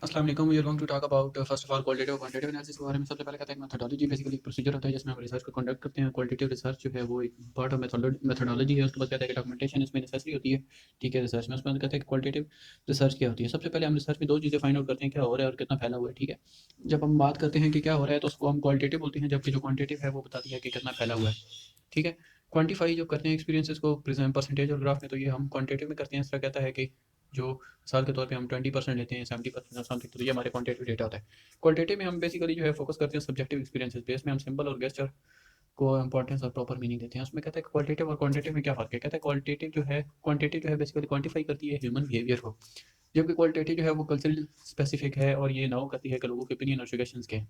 अस्सलाम वालेकुम। We are going to talk about first of all qualitative और quantitative analysis के बारे में। सबसे पहले कहते हैं मेथोडोलॉजी बेसिकली एक प्रोसीजर होता है जिसमें हम रिसर्च को कंडक्ट करते हैं। क्वालिटेटिव रिसर्च जो है वो एक पार्ट ऑफ मेथोडोलॉजी है। उसके बाद कहते हैं कि डॉक्यूमेंटेशन इसमें नेसेसरी होती है, ठीक है, रिसर्च में। उसके बाद कहते हैं कि क्वालिटेटिव रिसर्च क्या होती है। सबसे पहले हम रिसर्च में दो चीज़ें फाइंड आउट करते हैं, क्या हो रहा है और कितना फैला हुआ है, ठीक है। जब हम बात करते हैं कि क्या हो रहा है तो उसको हम क्वालिटेटिव बोलते हैं, जबकि जो क्वांटिटेटिव है वो बताती है कि कितना फैला हुआ है, ठीक है। क्वांटिफाई जो करते हैं एक्सपीरियंसेस को परसेंटेज और ग्राफ में, तो ये हम क्वांटिटेटिव में करते हैं। इस तरह कहता है कि जो मिसाल के तौर पे हम 20% लेते हैं, 70% और समथिंग, तो ये हमारे क्वांटिटेटिव डेटा होता है। क्वालिटेटिव में हम बेसिकली जो है फोकस करते हैं सब्जेक्टिव एक्सपीरियंसेस पे। इसमें हम सिंबल और गेस्चर को इंपॉर्टेंस और प्रॉपर मीनिंग देते हैं। उसमें कहते हैं क्वालिटेटिव और क्वांटिटेटिव में क्या फ़र्क है। कहते हैं क्वांटिटेटिव जो है बेसिकली क्वांटिफाई करती है ह्यूमन बिहेवियर को, जबकि क्वालिटेटिव जो है वो कल्चरल स्पेसिफिक है और ये नाउ करती है कि लोगों के ओपिनियन और सजेशंस के हैं।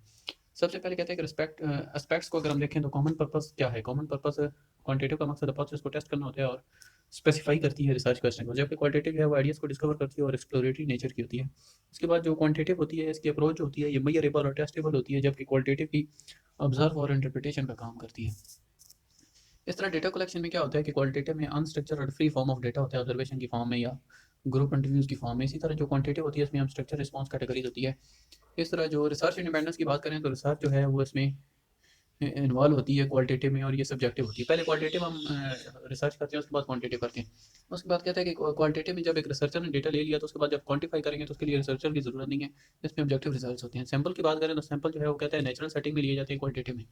सबसे पहले कहते हैं कि रिस्पेक्ट एस्पेक्ट्स को अगर हम देखें तो कॉमन पर्पस क्या है। कॉमन पर्पस क्वांटिटेटिव का मकसद प्रोसेस को टेस्ट करना होता है और स्पेसिफाई करती है रिसर्च क्वेश्चन को, जबकि क्वालिटेटिव है वो आइडियाज़ को डिस्कवर करती है और एक्सप्लोरेटरी नेचर की होती है। उसके बाद जो क्वांटिटेटिव होती है इसकी अप्रोच होती है ये मेजरेबल और टेस्टेबल होती है, जबकि क्वालिटेटिव की ऑब्जर्व और इंटरप्रिटेशन का काम करती है। इस तरह डेटा कलेक्शन में क्या होता है कि क्वालिटेटिव में अनस्ट्रक्चर्ड और फ्री फॉर्म ऑफ डेटा होता है, ऑब्जर्वेशन की फॉर्म में या ग्रुप कंटिन्यूज की फॉर्म में। इसी तरह जो क्वांटिटेटिव होती है इसमें हम स्ट्रक्चर रिस्पॉन्स कैटेगरीज होती है। इस तरह जो रिसर्च इंडिपेंडेंस की बात करें तो रिसर्च जो है वो इसमें इन्वॉल्व होती है क्वालिटेटिव में, और ये सब्जेक्टिव होती है। पहले क्वालिटेटिव हम रिसर्च करते हैं, उसके बाद क्वांटिटेटिव करते हैं। उसके बाद कहता है कि क्वालिटेटिव में जब एक रिसर्चर ने डेटा ले लिया तो उसके बाद जब क्वांटिफाई करेंगे तो उसके लिए रिसर्चर की जरूरत नहीं है। इसमें ऑब्जेक्टिव रिजल्ट्स होते हैं। सैंपल की बात करें तो सैंपल जो है वो कहता है नेचुरल सेटिंग में लिए जाते हैं क्वांटिटेटिव में।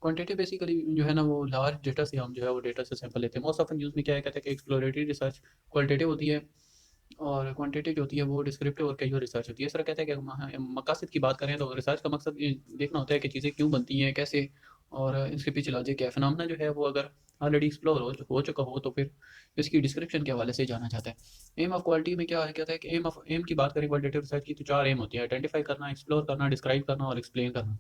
क्वांटिटेटिव बेसिकली जो है ना वो लार्ज डेटा से हम जो है वो डेटा से सैंपल लेते हैं। मोस्ट ऑफन यूज में क्या है, कहते हैं कि एक्सप्लोरेटरी रिसर्च क्वालिटेटिव होती है और क्वांटिटेटिव जो होती है वो डिस्क्रिप्टिव और कैजुअल रिसर्च होती है। इस तरह कहते हैं कि मकासद की बात करें तो रिसर्च का मकसद ये देखना होता है कि चीज़ें क्यों बनती हैं, कैसे, और इसके पीछे लॉजिक क्या है। फिनोमेना जो है वो अगर ऑलरेडी एक्सप्लोर हो चुका हो तो फिर इसकी डिस्क्रिप्शन के हवाले से जाना चाहता है। एम ऑफ क्वालिटी में क्या कहता है कि एम की बात करें क्वालिटेटिव रिसर्च की तो चार एम होती है: आइडेंटिफाई करना, एक्सप्लोर करना, डिस्क्राइब करना और एक्सप्लेन करना।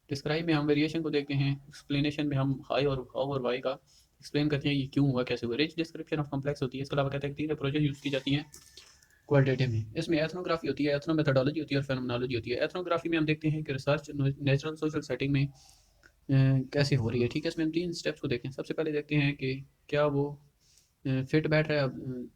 डिस्क्राइब में हम वेरिएशन को देखते हैं, एक्सप्लेनेशन में हम हाई और हाउ और वाई का एक्सप्लेन करते हैं, ये क्यों हुआ, कैसे हुआ। रिच डिस्क्रिप्शन ऑफ कॉम्प्लेक्स होती है। इसके अलावा कहते हैं तीन अप्रोचेज यूज़ की जाती हैं क्वालिटेटिव में। इसमें एथनोग्राफी होती है, एथनो मेथोडोलॉजी होती है और फेनोमेनोलॉजी होती है। एथनोग्राफी में हम देखते हैं कि रिसर्च नेचुरल सोशल सेटिंग में कैसे हो रही है, ठीक है। इसमें हम तीन स्टेप्स को देखते हैं। सबसे पहले देखते हैं कि क्या वो फिट बैठ रहा है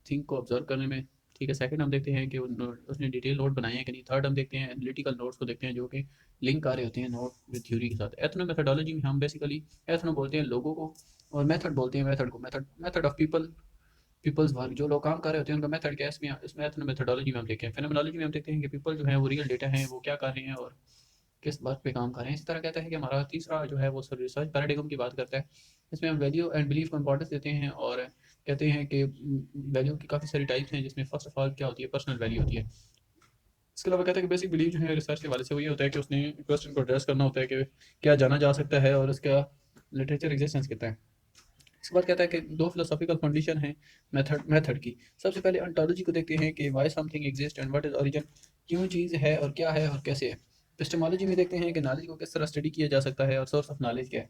थिंक को ऑब्जर्व करने में, ठीक है। सेकंड हम देखते हैं कि उसने डिटेल नोट बनाए हैं कि नहीं। थर्ड हम देखते हैं एनालिटिकल नोट्स को देखते हैं जो कि लिंक आ रहे होते हैं नोट विद थ्योरी के साथ। एथनो मेथोडोलॉजी में हम बेसिकली एथनो बोलते हैं लोगों को और मेथड बोलते हैं मेथड को। मेथड ऑफ पीपल्स वर्क, जो लोग काम कर रहे होते हैं उनका मेथड क्या है। इसमें एथनो मेथोडोलॉजी में हम देखते हैं। फेनोमेनोलॉजी में हम देखते हैं कि पीपल जो है वो रियल डेटा है, वो क्या कर रहे हैं और किस बात पे काम कर रहे हैं। इसी तरह कहता है कि हमारा तीसरा जो है वो रिसर्च पैराडिगम की बात करता है। इसमें हम वैल्यू एंड बिलीफ को इंपॉर्टेंस देते हैं और कहते हैं कि वैल्यू की काफ़ी सारी टाइप्स हैं, जिसमें फर्स्ट ऑफ ऑल क्या होती है, पर्सनल वैल्यू होती है। इसके अलावा कहते हैं कि बेसिक बिलीव जो है रिसर्च के हवाले से वो ये होता है कि उसने क्वेश्चन को एड्रेस करना होता है कि क्या जाना जा सकता है और उसका लिटरेचर एग्जिस्टेंस कितना है। इसके बाद कहता है कि दो फिलोसॉफिकल कंडीशन है मेथड की। सबसे पहले अंटोलॉजी को देखते हैं कि Y something exist and what is origin, क्यों चीज़ है और क्या है और कैसे है। एपिस्टेमोलॉजी में देखते हैं कि नॉलेज को किस तरह स्टडी किया जा सकता है और सोर्स ऑफ नॉलेज क्या है।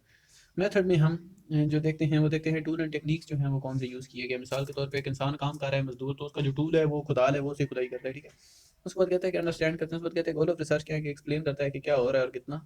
मेथड में हम जो देखते हैं वो देखते हैं टूल एंड टेक्निक्स जो हैं वो कौन से यूज़ किए गए। मिसाल के तौर पे एक इंसान काम कर रहा है, मजदूर, तो उसका जो टूल है वो खुदाल है, वो उसे खुदाई करता है, ठीक है। उसके बाद कहते हैं कि अंडरस्टैंड करते हैं। उसके बाद कहते हैं गोल ऑफ रिसर्च क्या है, कि एक्सप्लेन करता है कि क्या हो रहा है और कितना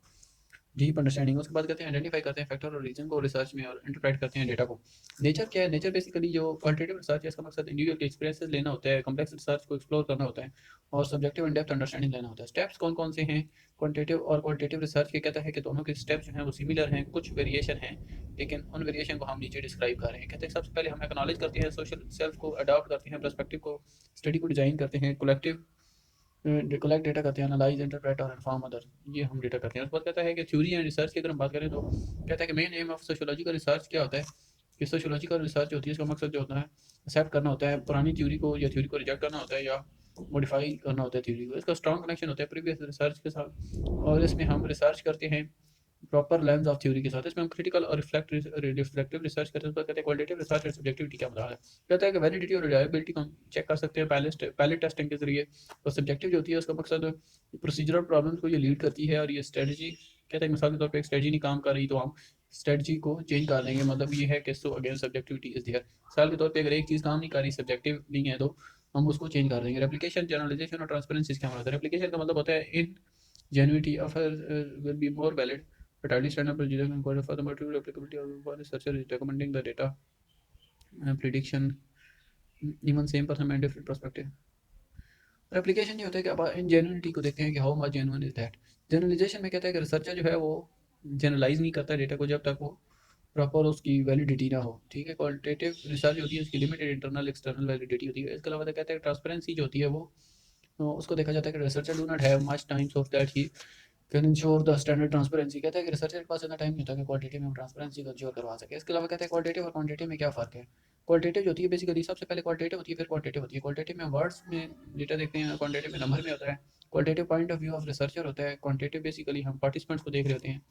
डीप अंडरस्टैंडिंग। उसके बाद कहते हैं आइडेंटिफाई करते हैं फैक्टर और रीजन को रिसर्च में और इंटरप्रेट करते हैं डेटा को। नेचर क्या है, नेचर बेसिकली जो क्वांटिटेटिव रिसर्च है इसका मकसद इंडिविजुअल के एक्सपीरियंसेस लेना होता है, कॉम्प्लेक्स रिसर्च को एक्सप्लोर करना होता है और सब्जेक्टिव इन डेप्थ अंडरस्टैंडिंग लेना होता है। स्टेप्स कौन कौन से हैं क्वांटिटेटिव और क्वालिटेटिव रिसर्च के, कहता है कि दोनों के स्टेप्स जो हैं वो सिमिलर हैं, कुछ वेरिएशन हैं, लेकिन उन वेरिएशन को हम नीचे डिस्क्राइब कर रहे हैं। कहते हैं सबसे पहले हम एक्नॉलेज करते हैं सोशल सेल्फ को, अडॉप्ट करते हैं पर्सपेक्टिव को, स्टडी को डिजाइन करते हैं, कलेक्टिव कलेक्ट डेटा करते हैं, एनालाइज, इंटरप्रेट और इन्फॉर्म अदर, ये हम डेटा करते हैं। उसके बाद कहता है कि थ्योरी एंड रिसर्च की अगर हम बात करें तो कहता है कि main M of sociological research क्या होता है, कि सोशियोलॉजिकल रिसर्च होती है इसका मकसद जो होता है एक्सेप्ट करना होता है पुरानी थ्योरी को, या थ्योरी को रिजेक्ट करना होता है या मॉडिफाई करना होता है थ्योरी को। इसका स्ट्रॉन्ग कनेक्शन होता है प्रीवियस रिसर्च के साथ, और इसमें हम रिसर्च करते हैं प्रॉपर लेंस ऑफ थ्योरी के साथ। इसमें हम क्रिटिकल और रिफ्लेक्टिव रिसर्च करते हैं। उसको कहते हैं क्वालिटेटिव रिसर्च और सब्जेक्टिविटी क्या बता है। कहता है कि वैलिडिटी और रिलायबिलिटी को हम चेक कर सकते हैं पहले टेस्टिंग के जरिए। और सब्जेक्टिव जो होती है उसका मकसद प्रोसीजरल प्रॉब्लम्स को ये लीड करती है, और ये स्ट्रेटजी, कहता है मिसाल के तौर पर एक स्ट्रेटजी नहीं काम कर रही तो हम स्ट्रेटजी को चेंज कर देंगे। मतलब ये है कि so again subjectivity is there. मिसाल के तौर पे अगर एक चीज़ काम नहीं कर रही, सब्जेक्टिव नहीं है, तो हम उसको चेंज कर देंगे। रेप्लिकेशन, जनरलाइजेशन और ट्रांसपेरेंसी क्या होता है। रेप्लिकेशन का मतलब होता है इन genuinity of will be more valid, but early standard procedure can qualify for the material applicability of one researcher is recommending the data prediction even same person may different perspective. Replication ये होता है कि आप इन genuinity को देखते हैं कि how much genuine is that. Generalization में कहता है कि रिसर्चर जो है वो जनरलाइज नहीं करता डेटा को जब तक वो प्रॉपर उसकी वैलिडिटी ना हो। ठीक है, क्वालिटेटिव रिसर्च होती है उसकी लिमिटेड इंटरनल एक्सटर्नल वैलिडिटी होती है। इसके अलावा तो कहते हैं ट्रांसपेरेंसी जो होती है वो उसको देखा जाता है कि researcher do not have much times of that he can ensure the standard transparency. कहता है कि रिसर्चर के पास इतना टाइम नहीं होता कि क्वालिटी में ट्रांसपेरेंसी को इंश्योर करवा सके। इसके अलावा कहते हैं क्वालिटेटिव और क्वांटिटेटिव में क्या फ़र्क है। क्वालिटेटिव जो होती है बेसिकली सबसे पहले क्वालिटेटिव होती है फिर क्वांटिटेटिव होती है। क्वालिटेटिव में वर्ड्स में डेटा देखते हैं, क्वांटिटेटिव में नंबर में होता है। Qualitative point of view of researcher होता है, क्वांटिटेटिव बेसिकली हम पार्टिसिपेंट्स को देख रहे होते हैं।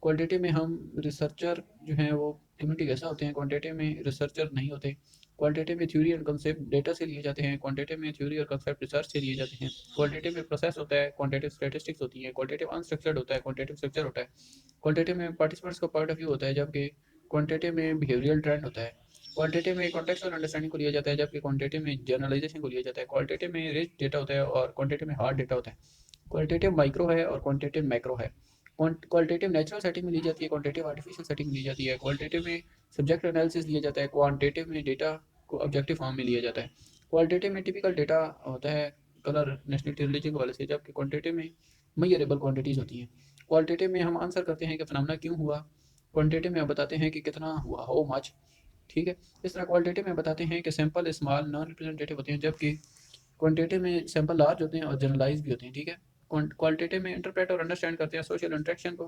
क्वालिटेटिव में हम रिसर्चर जो हैं वो कम्युनिटी कैसा होते हैं, क्वांटिटेटिव में रिसर्चर नहीं होते। क्वालिटेटिव में थ्योरी एंड कंसेप्ट डेटा से लिए जाते हैं, क्वांटिटेटिव में थ्योरी और कंसेप्ट रिसर्च से लिए जाते हैं। क्वालिटेटिव में प्रोसेस होता है, क्वांटिटेटिव स्टैटिस्टिक्स होती है। क्वालिटेटिव अनस्ट्रक्चर्ड होता है, क्वांटिटेटिव स्ट्रक्चर होता है। क्वालिटेटिव में पार्टिसिपेंट्स का पॉइंट ऑफ व्यू होता है, जबकि क्वांटिटेटिव में बिहेवियरल ट्रेंड होता है। क्वालिटेटिव में कॉन्टेक्चुअल अंडरस्टैंडिंग को लिया जाता है, जबकि क्वांटिटेटिव में जनरलाइजेशन को लिया जाता है। क्वालिटेटिव में रिच डेटा होता है और क्वांटिटेटिव में हार्ड डेटा होता है। क्वालिटेटिव माइक्रो है और क्वांटिटेटिव मैक्रो है। क्वालिटेटिव नेचुरल सेटिंग में ली जाती है, क्वांटिटेटिव आर्टिफिशियल सेटिंग में ली जाती है। क्वालिटेटिव में सब्जेक्ट एनालिसिस लिया जाता है, क्वांटिटेटिव में डेटा को ऑब्जेक्टिव फॉर्म में लिया जाता है। क्वालिटेटिव में टिपिकल डेटा होता है कलर नेशनलिटी रिलीजन के वाले से, जबकि क्वांटिटेटिव में मेजरेबल क्वांटिटीज़ होती हैं। क्वालिटेटिव में हम आंसर करते हैं कि फिनोमेना क्यों हुआ, क्वांटिटेटिव में हम बताते हैं कि कितना हुआ, हाउ मच। ठीक है, इस तरह क्वालिटेटिव में बताते हैं कि सैंपल स्मॉल नॉन रिप्रेजेंटेटिव होते हैं, जबकि क्वांटिटेटिव में सैंपल लार्ज होते हैं और जनरलाइज भी होते हैं। ठीक है, क्वालिटेटिव में इंटरप्रेट और अंडरस्टैंड करते हैं सोशल इंटरेक्शन को।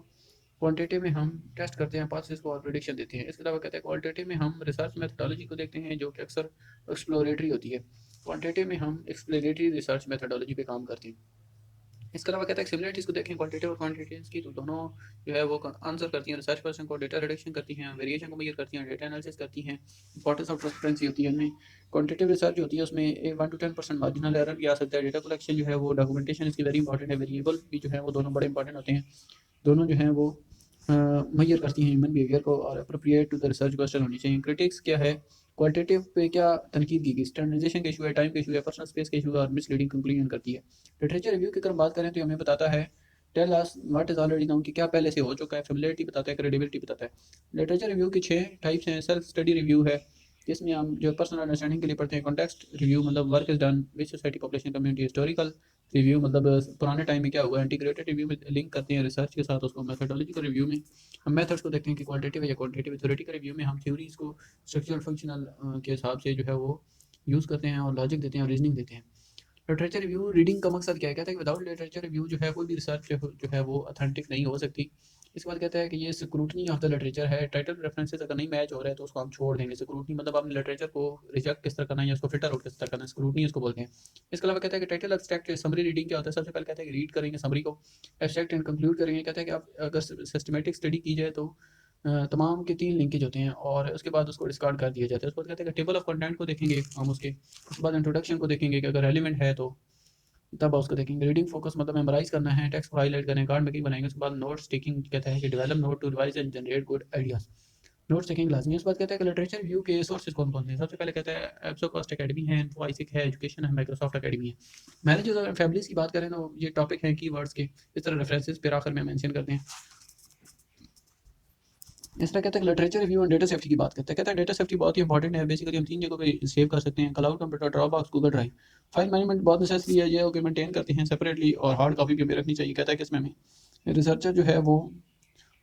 क्वांटिटेटिव में हम टेस्ट करते हैं पासेस को और प्रेडिक्शन देते हैं। इसके अलावा कहते हैं क्वालिटेटिव में हम रिसर्च मेथडोलॉजी को देखते हैं जो कि अक्सर एक्सप्लोरेटरी होती है। क्वांटिटेटिव में हम एक्सप्लोरेटरी रिसर्च मेथडोलॉजी पे काम करते हैं। इसके अलावा कहता है सिमिलरिटीज़ को देखें क्वांटिटेटिव और क्वांटिटेटिव की, तो दोनों जो है वो आंसर करती हैं। रिसर्च पर्सन को डेटा रिडक्शन करती हैं, वेरिएशन को मेजर करती हैं, डेटा एनालिसिस करती हैं, इंपॉर्टेंस ऑफ ट्रांसपेरेंसी होती है उनमें। क्वांटिटेटिव रिसर्च जो होती है उसमें 1 to 10% मार्जिनल एरर भी आ सकता है। डेटा कलेक्शन जो है वो डॉक्यूमेंटेशन इसकी वेरी इंपॉर्टेंट है। वेरिएबल भी जो है वो दोनों बड़े इंपॉर्टेंट होते हैं। दोनों जो हैं वो मेजर करती हैं ह्यूमन बिहेवियर को और appropriate to the research question होनी चाहिए। क्रिटिक्स क्या है, क्वालिटेटिव पे क्या तनकीद की गई, स्टैंडर्डाइजेशन का इशू है, टाइम का इशू है, पर्सनल स्पेस का इशू है और मिसलीडिंग कंक्लूजन करती है। लिटरेचर रिव्यू की अगर हम बात करें तो हमें बताता है tell us what is already known, कि क्या पहले से हो चुका है। फेमिलियरिटी बताता है, क्रेडिबिलिटी बताता है। लिटरेचर रिव्यू की 6 टाइप्स हैं। सेल्फ स्टडी रिव्यू है, जिसमें हम जो पर्सनल अंडरस्टैंडिंग के लिए पढ़ते हैं। कॉन्टेक्स्ट रिव्यू मतलब work is done with society population community. Historical review मतलब पुराने टाइम में क्या हुआ। इंटीग्रेटेड रिव्यू में लिंक करते हैं रिसर्च के साथ उसको। मेथोडोलॉजिकल रिव्यू में हम मेथड्स को देखते हैं कि क्वालिटेटिव है या क्वांटिटेटिव। थ्योरेटिकल रिव्यू में हम थ्योरीज को स्ट्रक्चरल फंक्शनल के हिसाब से जो है वो यूज़ करते हैं और लॉजिक देते हैं और रीजनिंग देते हैं। लिटरेचर रिव्यू रीडिंग का मकसद क्या है, कहता है कि विदाउट लिटरेचर रिव्यू जो है कोई भी रिसर्च जो है वो अथेंटिक नहीं हो सकती। इसके बाद कहता है कि ये स्क्रूटनी ऑफ द लिटरेचर है। टाइटल रेफरेंसेस अगर नहीं मैच हो रहा है तो उसको हम छोड़ देंगे। स्क्रूटनी मतलब आपने लिटरेचर को रिजेक्ट किस तरह करना है या उसको फिल्टर आउट किस तरह करना है, स्क्रूटनी इसको बोलते हैं। इसके अलावा कहता है कि टाइटल एब्स्ट्रैक्ट समरी रीडिंग क्या होता है। सबसे पहले कहता है कि रीड करेंगे समरी को, एब्स्ट्रैक्ट एंड कंक्लूड करेंगे। कहता है कि आप अगर सिस्टमेटिक स्टडी की जाए तो तमाम के 3 लिंकेज होते हैं और उसके बाद उसको डिस्कार्ड कर दिया जाता है। उसके बाद कहते हैं कि टेबल ऑफ कंटेंट को देखेंगे हम उसके बाद इंट्रोडक्शन को देखेंगे कि अगर रेलिवेंट है तो तब उसको देखेंगे। रीडिंग फोकस मतलब मेमोराइज करना है, टेक्स्ट को हाईलाइट करना है, कार्ड मेकिंग बनाएंगे। उसके बाद नोट्स टेकिंग कहता है कि develop note to revise and generate good ideas. Notes taking लाजमी है। उसके बाद कहता है कि लिटरेचर रिव्यू के सोर्सेज कौन कौन से हैं। सबसे पहले कहता है एप्सोकास्ट एकेडमी है, इन्फोआइसिक है, एजुकेशन है, माइक्रोसॉफ्ट एकेडमी है। मैरिजेस और फैमिलीज की बात करें तो ये टॉपिक हैं कीवर्ड्स के, इस तरह रेफरेंसेस फिर आखिर में मेंशन करते हैं। इस तरह कहते हैं कि लिटरेचर रिव्यू और डेटा सेफ्टी की बात करते हैं। कहता है डेटा सेफ्टी बहुत ही इंपॉर्टेंट है। बेसिकली हम 3 जगहों पे सेव कर सकते हैं, cloud, computer, Dropbox, Google drive. File management बहुत नेसेसरी है, ये ओके मेंटेन करते हैं सेपरेटली और हार्ड कॉपी भी रखनी चाहिए। कहता है कि इसमें हमें रिसर्चर जो है वो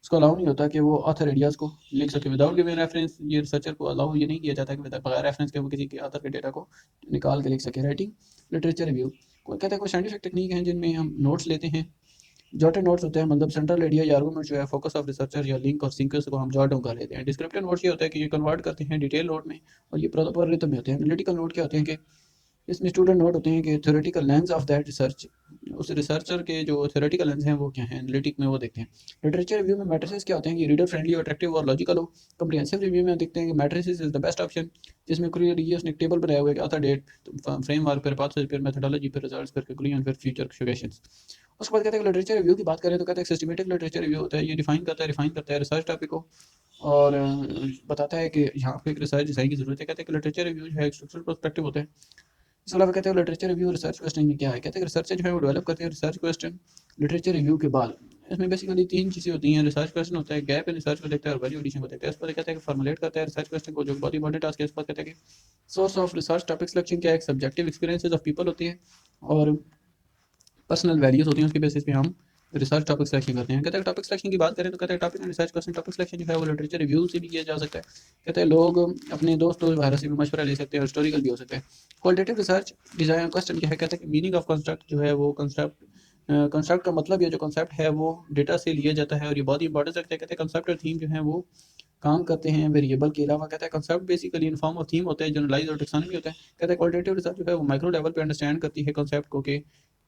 उसको अलाउ नहीं होता कि वो ऑथर आइडियाज़ को लिख सके विदाउट गिविंग रेफरेंस। ये रिसर्चर को अलाउ ये नहीं किया जाता कि बगैर रेफरेंस के वो किसी के ऑथर के डेटा को निकाल के लिख सके। राइटिंग लिटरेचर रिव्यू को कहता है कोई साइंटिफिक टेक्निक है जिनमें हम नोट्स लेते हैं। जॉटेड नोट्स होते हैं मतलब सेंट्रल आइडिया या आर्गुमेंट जो है फोकस ऑफ रिसर्चर या लिंक और सिंकर्स को हम जॉट डाउन कर लेते हैं। डिस्क्रिप्टिव नोट्स ये होता है कि ये कन्वर्ट करते हैं डिटेल नोट में और ये प्रॉपर रिथम में होते हैं। एनालिटिकल नोट क्या होते हैं कि इसमें स्टूडेंट नोट होते हैं कि theoretical lens of that research, उस रिसर्चर के जो थ्योरेटिकल लेंस हैं वो क्या हैं, एनालिटिक में वो देखते हैं। लिटरेचर रिव्यू में मैट्रिसेस क्या होते हैं कि रीडर फ्रेंडली और अट्रैक्टिव और लॉजिकल हो। कम्प्रिहेंसिव रिव्यू में देखते हैं कि matrices is the best option, जिसमें क्लियर उसने टेबल बनाया हुआ है कि ऑथर डेट, फ्रेमवर्क, फिर पाथवेज, फिर मेथोडोलॉजी, फिर रिजल्ट्स, फिर कंक्लूजन, फिर फ्यूचर सजेशंस। उसके बाद कहते हैं कि लिटरेचर रिव्यू की बात करें तो कहते हैं सिस्टमेटिक लिटरेचर रिव्यू होता है। ये रिफाइन करता है रिसर्च टॉपिक को और बताता है कि यहाँ पे एक रिसर्च डिजाइन की जरूरत है। कहते हैं कि लिटरेचर रिव्यू जो है एक स्ट्रक्चरल पर्सपेक्टिव होता है। इसके अलावा कहते हैं लिटरेचर रिव्यू रिसर्च क्वेश्चन में क्या है। कहते हैं रिसर्च जो है वो डेवलप करते हैं रिसर्च क्वेश्चन लिटरेचर रिव्यू के बाद। इसमें बेसिकली 3 चीज़ें होती हैं। रिसर्च क्वेश्चन होता है, गैप इन रिसर्च को देखता है और वैल्यू एडिशन को देखता है। इस पर कहते हैं कि फॉर्मुलेट करता है रिसर्च क्वेश्चन को, जो बहुत इंपॉर्टेंट टास्क है। इस पर कहते हैं कि source of research topic selection क्या है, एक सब्जेक्टिव एक्सपीरियंसेस ऑफ पीपल होती है और पर्सनल वैल्यूज होती हैं, उसके बेसिस पे हम रिसर्च टॉपिक सिलेक्शन करते हैं। कहते हैं टॉपिक सिलेक्शन की बात करें तो कहते हैं topic and research question topic selection जो है वो लिटरेचर रिव्यू से भी किया जा सकता है। कहते हैं लोग अपने दोस्तों वगैरह से भी मशवरा ले सकते हैं, हिस्टोरिकल भी हो सकता है। क्वालिटेटिव रिसर्च डिजाइन क्वेश्चन क्या है, कहते हैं कि मीनिंग ऑफ कंस्ट्रक्ट जो है वो कंसेप्ट का मतलब, ये जो कंसेप्ट है वो डेटा से लिया जाता है और ये बहुत ही इंपॉर्टेंस रखता है। कहते हैं कंसेप्ट और थीम जो है वो काम करते हैं वेरिएबल के अलावा। कहता है concept basically in form of theme होता है, जनरलाइज और टेक्सोनॉमी होता है। कहता है क्वालिटेटिव रिसर्च जो है वो माइक्रो लेवल पे अंडरस्टैंड करती है कंसेप्ट को कि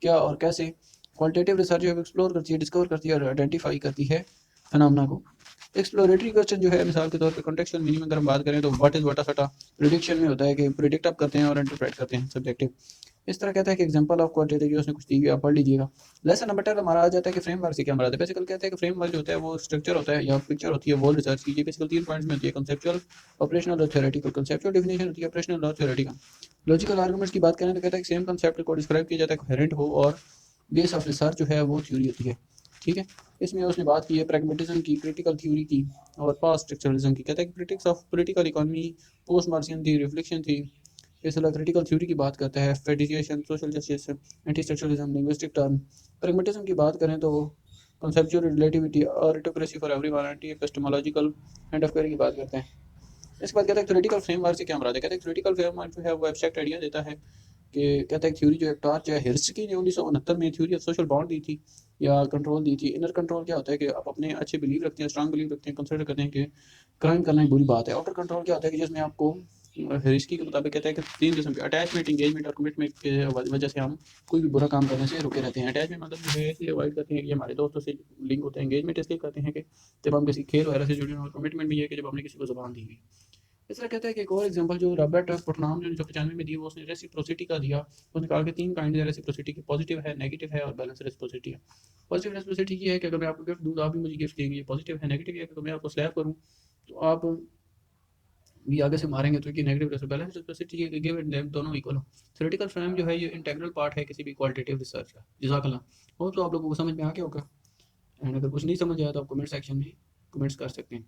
क्या और कैसे। क्वालिटेटिव रिसर्च जो है एक्सप्लोर करती है, डिस्कवर करती है और आइडेंटिफाई करती है फिनोमेना को। एक्सप्लोरेटरी क्वेश्चन जो है मिसाल के तौर पे कॉन्टेक्सुअल मीनिंग अगर हम बात करें तो व्हाट इज व्हाट सटा प्रिडिक्शन में होता है कि प्रिडिक्ट अप करते हैं और इंटरप्रेट करते हैं सब्जेक्टिव। इस तरह कहता है कि एग्जांपल ऑफ क्वालिटेटिव जो उसने कुछ दी हुई आप पढ़ लीजिएगा। लेसन नंबर 10 हमारा आ जाता है कि फ्रेमवर्क से क्या मराद है। बेसिकली कहते हैं कि फ्रेमवर्क जो होता है वो स्ट्रक्चर होता है या पिक्चर होती है वो रिसर्च की। ये बेसिकली 3 पॉइंट्स में होती है, कंसेप्चुअल, ऑपरेशनल और थ्योरेटिकल। कंसेप्चुअल डेफिनेशन होती है, ऑपरेशनल और थ्योरेटिकल। लॉजिकल आर्गुमेंट्स की बात करें तो कहता है कि सेम कंसेप्ट को डिस्क्राइब किया जाता है कोहेरेंट हो और बेस ऑफ रिसर्च जो है वो थ्योरी होती है। ठीक है, इसमें उसने बात की है प्रैग्मेटिज्म की, क्रिटिकल थ्योरी की और पास्ट स्ट्रक्चरलिज्म की। कहता है कि critics of political economy, post Marxian थी, रिफ्लेक्शन थी। इस अलग क्रिटिकल थ्योरी की बात करता है, फेडिशिएशन, social justice, anti structuralism, linguistic term. Pragmatism की बात करें तो conceptual relativity, autocracy for everyone, anti epistemological end of query की बात करते हैं। इसके बाद कहते हैं थ्योरेटिकल फ्रेमवर्क से क्या मराद है। कहते हैं थ्योरेटिकल फ्रेमवर्क जो है वो एब्स्ट्रैक्ट आइडिया देता है कि कहता है थ्योरी जो है टॉर्च है हिर्स्की ने 1969 में थ्योरी ऑफ सोशल बॉन्ड दी थी या कंट्रोल दी थी। इनर कंट्रोल क्या होता है कि आप अपने अच्छे बिलीव रखते हैं, स्ट्रांग बिलीव रखते हैं, कंसिडर करते हैं कि क्राइम करना एक बुरी बात है। आउटर कंट्रोल क्या होता है कि जिसमें आपको हिर्स्की के मुताबिक कहता है कि 3 किस्म के अटैचमेंट, एंगेजमेंट और कमिटमेंट के वजह से हम कोई भी बुरा काम करने से रुके रहते हैं। अटैचमेंट मतलब जो है इसलिए अवॉइड करते हैं कि हमारे दोस्तों से लिंक होते हैं। एंगेजमेंट इसलिए करते हैं कि जब हम किसी खेल वगैरह से जुड़े हैं, और कमिटमेंट भी है कि जब हमने किसी को जुबान दी हुई। इस तरह कहता है कि एक और एग्जांपल जो रॉबर्ट पुटनाम ने 1995 में दी वो उसने रेसिप्रोसिटी का दिया। उसने कहा कि 3 काइंड है रेसिप्रोसिटी की, पॉजिटिव है, नेगेटिव है और बैलेंस रेसिप्रोसिटी है। पॉजिटिव रेसिप्रोसिटी ये है कि अगर मैं आपको गिफ्ट दूँ आप भी मुझे गिफ्ट देंगे, ये पॉजिटिव है। नेगेटिव है कि अगर मैं आपको स्लैप करूँ तो आप भी आगे से मारेंगे, तो ये नेगेटिव रेसिप्रोसिटी। बैलेंस रेसिप्रोसिटी ये गिव एंड देम दोनों इक्वल हो। थ्योरेटिकल फ्रेम जो है ये इंटीग्रल पार्ट है किसी भी क्वालिटेटिव रिसर्च का। जज़ाकल्लाह। होप तो आप लोगों को समझ में आ गया होगा, एंड अगर कुछ नहीं समझ आया तो आप कमेंट सेक्शन में कमेंट्स कर सकते हैं।